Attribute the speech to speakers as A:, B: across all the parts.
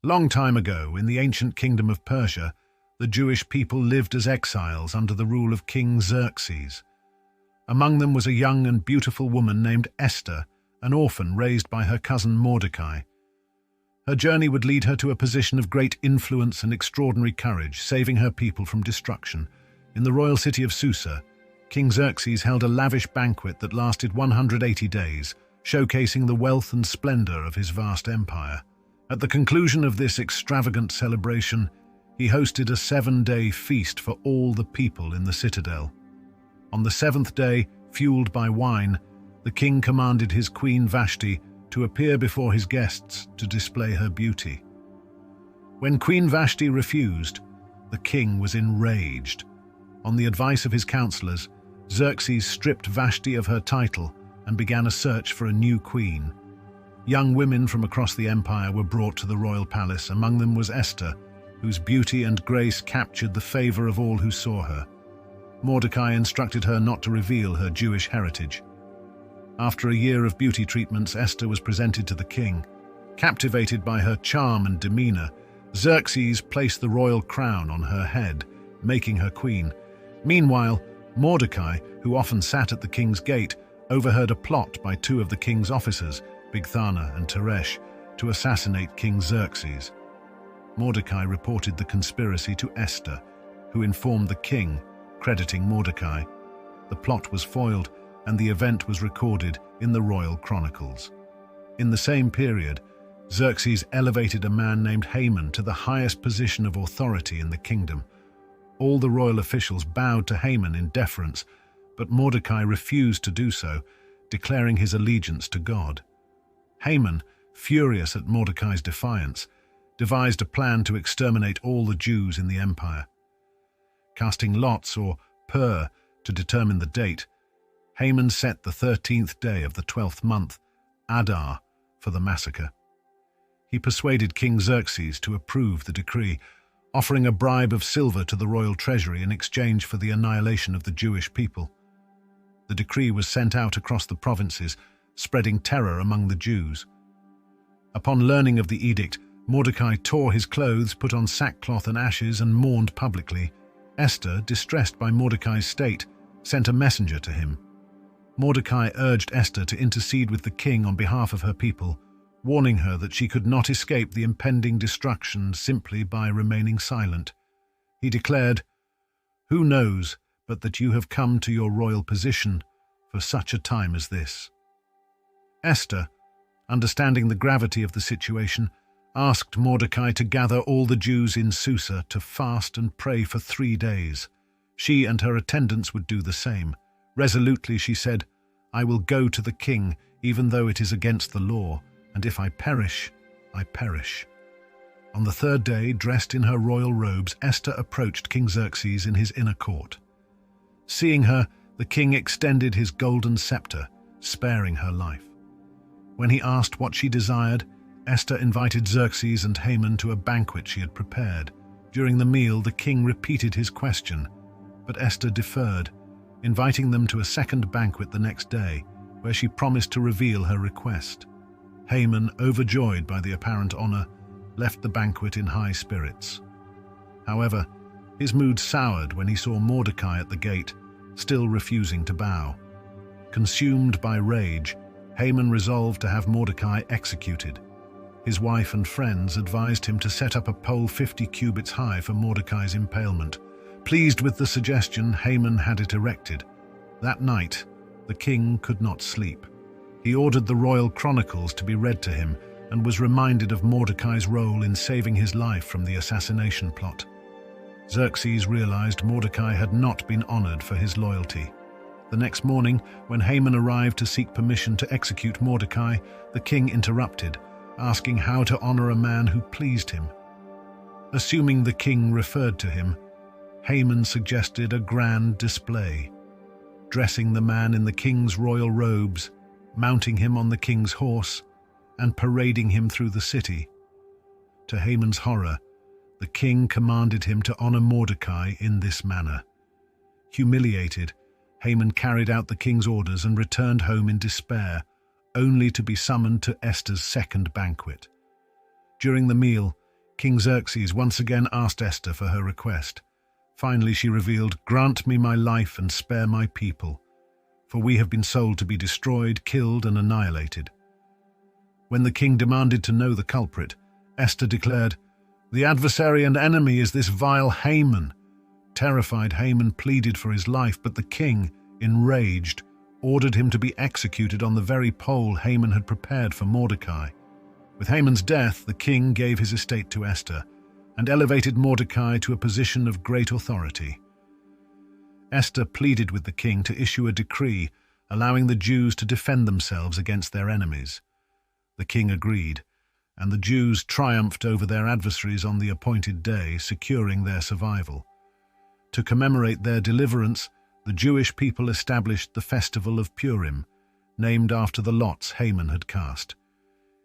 A: Long time ago, in the ancient kingdom of Persia, the Jewish people lived as exiles under the rule of King Xerxes. Among them was a young and beautiful woman named Esther, an orphan raised by her cousin Mordecai. Her journey would lead her to a position of great influence and extraordinary courage, saving her people from destruction. In the royal city of Susa, King Xerxes held a lavish banquet that lasted 180 days, showcasing the wealth and splendor of his vast empire. At the conclusion of this extravagant celebration, he hosted a 7-day feast for all the people in the citadel. On the 7th day, fueled by wine, the king commanded his queen Vashti to appear before his guests to display her beauty. When Queen Vashti refused, the king was enraged. On the advice of his counselors, Xerxes stripped Vashti of her title and began a search for a new queen. Young women from across the empire were brought to the royal palace. Among them was Esther, whose beauty and grace captured the favor of all who saw her. Mordecai instructed her not to reveal her Jewish heritage. After a year of beauty treatments, Esther was presented to the king. Captivated by her charm and demeanor, Xerxes placed the royal crown on her head, making her queen. Meanwhile, Mordecai, who often sat at the king's gate, overheard a plot by two of the king's officers, Bigthana and Teresh, to assassinate King Xerxes. Mordecai reported the conspiracy to Esther, who informed the king, crediting Mordecai. The plot was foiled, and the event was recorded in the royal chronicles. In the same period, Xerxes elevated a man named Haman to the highest position of authority in the kingdom. All the royal officials bowed to Haman in deference, but Mordecai refused to do so, declaring his allegiance to God. Haman, furious at Mordecai's defiance, devised a plan to exterminate all the Jews in the empire. Casting lots, or pur, to determine the date, Haman set the 13th day of the 12th month, Adar, for the massacre. He persuaded King Xerxes to approve the decree, offering a bribe of silver to the royal treasury in exchange for the annihilation of the Jewish people. The decree was sent out across the provinces, spreading terror among the Jews. Upon learning of the edict, Mordecai tore his clothes, put on sackcloth and ashes, and mourned publicly. Esther, distressed by Mordecai's state, sent a messenger to him. Mordecai urged Esther to intercede with the king on behalf of her people, warning her that she could not escape the impending destruction simply by remaining silent. He declared, "Who knows but that you have come to your royal position for such a time as this?" Esther, understanding the gravity of the situation, asked Mordecai to gather all the Jews in Susa to fast and pray for 3 days. She and her attendants would do the same. Resolutely she said, "I will go to the king, even though it is against the law, and if I perish, I perish." On the 3rd day, dressed in her royal robes, Esther approached King Xerxes in his inner court. Seeing her, the king extended his golden scepter, sparing her life. When he asked what she desired, Esther invited Xerxes and Haman to a banquet she had prepared. During the meal, the king repeated his question, but Esther deferred, inviting them to a second banquet the next day, where she promised to reveal her request. Haman, overjoyed by the apparent honor, left the banquet in high spirits. However, his mood soured when he saw Mordecai at the gate, still refusing to bow. Consumed by rage, Haman resolved to have Mordecai executed. His wife and friends advised him to set up a pole 50 cubits high for Mordecai's impalement. Pleased with the suggestion, Haman had it erected. That night, the king could not sleep. He ordered the royal chronicles to be read to him and was reminded of Mordecai's role in saving his life from the assassination plot. Xerxes realized Mordecai had not been honored for his loyalty. The next morning, when Haman arrived to seek permission to execute Mordecai, the king interrupted, asking how to honor a man who pleased him. Assuming the king referred to him, Haman suggested a grand display, dressing the man in the king's royal robes, mounting him on the king's horse, and parading him through the city. To Haman's horror, the king commanded him to honor Mordecai in this manner. Humiliated, Haman carried out the king's orders and returned home in despair, only to be summoned to Esther's second banquet. During the meal, King Xerxes once again asked Esther for her request. Finally she revealed, "Grant me my life and spare my people, for we have been sold to be destroyed, killed, and annihilated." When the king demanded to know the culprit, Esther declared, "The adversary and enemy is this vile Haman." Terrified, Haman pleaded for his life, but the king, enraged, ordered him to be executed on the very pole Haman had prepared for Mordecai. With Haman's death, the king gave his estate to Esther and elevated Mordecai to a position of great authority. Esther pleaded with the king to issue a decree allowing the Jews to defend themselves against their enemies. The king agreed, and the Jews triumphed over their adversaries on the appointed day, securing their survival. To commemorate their deliverance, the Jewish people established the festival of Purim, named after the lots Haman had cast.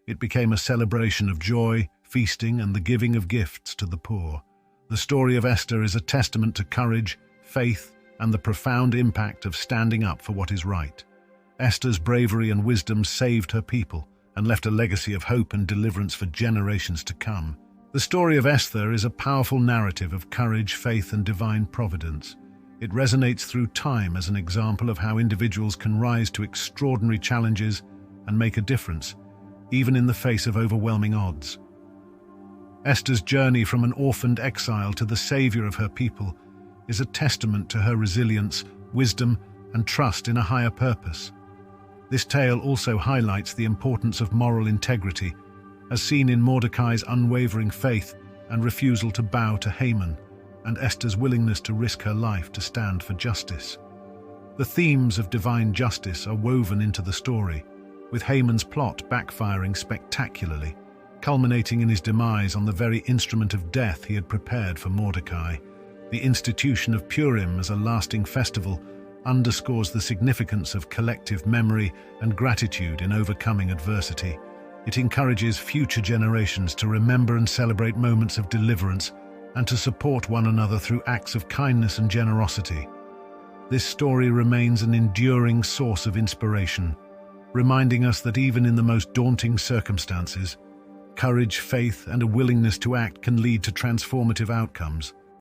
A: It became a celebration of joy, feasting, and the giving of gifts to the poor. The story of Esther is a testament to courage, faith, and the profound impact of standing up for what is right. Esther's bravery and wisdom saved her people and left a legacy of hope and deliverance for generations to come. The story of Esther is a powerful narrative of courage, faith, and divine providence. It resonates through time as an example of how individuals can rise to extraordinary challenges and make a difference, even in the face of overwhelming odds. Esther's journey from an orphaned exile to the savior of her people is a testament to her resilience, wisdom, and trust in a higher purpose. This tale also highlights the importance of moral integrity, as seen in Mordecai's unwavering faith and refusal to bow to Haman, and Esther's willingness to risk her life to stand for justice. The themes of divine justice are woven into the story, with Haman's plot backfiring spectacularly, culminating in his demise on the very instrument of death he had prepared for Mordecai. The institution of Purim as a lasting festival underscores the significance of collective memory and gratitude in overcoming adversity. It encourages future generations to remember and celebrate moments of deliverance and to support one another through acts of kindness and generosity. This story remains an enduring source of inspiration, reminding us that even in the most daunting circumstances, courage, faith, and a willingness to act can lead to transformative outcomes.